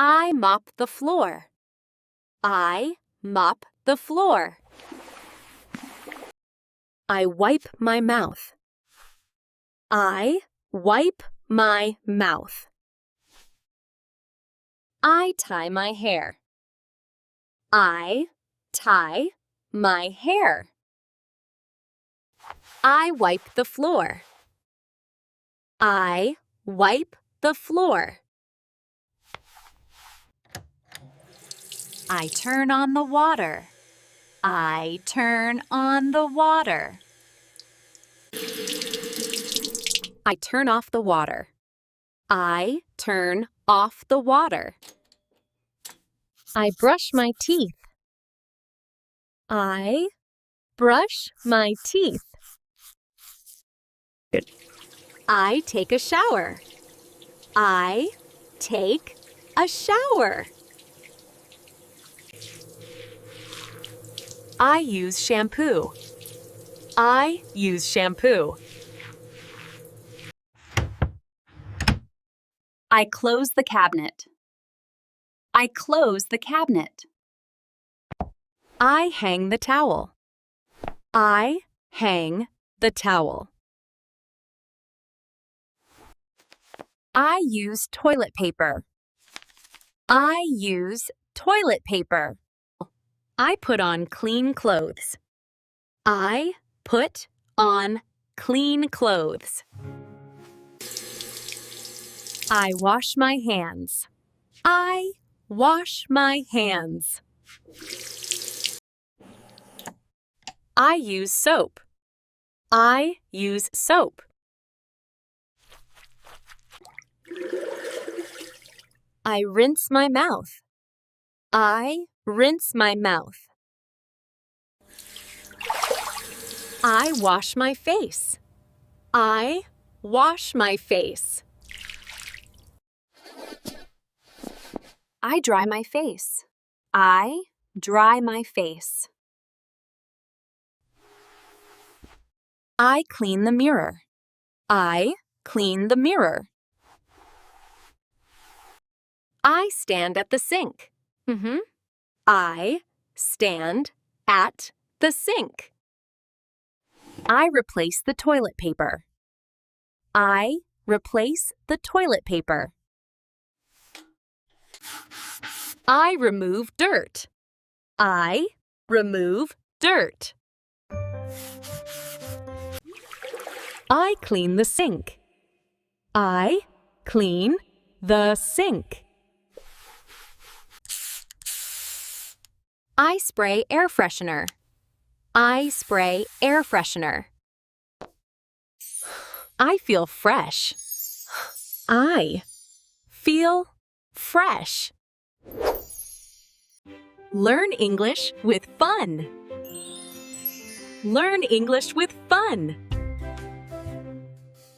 I mop the floor. I mop the floor. I wipe my mouth. I wipe my mouth. I tie my hair. I tie my hair. I wipe the floor. I wipe the floor. I turn on the water. I turn on the water. I turn off the water. I turn off the water. I brush my teeth. I brush my teeth. Good. I take a shower. I take a shower. I use shampoo. I use shampoo. I close the cabinet. I close the cabinet. I hang the towel. I hang the towel. I use toilet paper. I use toilet paper. I put on clean clothes. I put on clean clothes. I wash my hands. I wash my hands. I use soap. I use soap. I rinse my mouth. I rinse my mouth. I wash my face. I wash my face. I dry my face. I dry my face. I clean the mirror. I clean the mirror. I stand at the sink. I stand at the sink. I replace the toilet paper. I replace the toilet paper. I remove dirt. I remove dirt. I clean the sink. I clean the sink. I spray air freshener. I spray air freshener. I feel fresh. I feel fresh. Learn English with fun. Learn English with fun.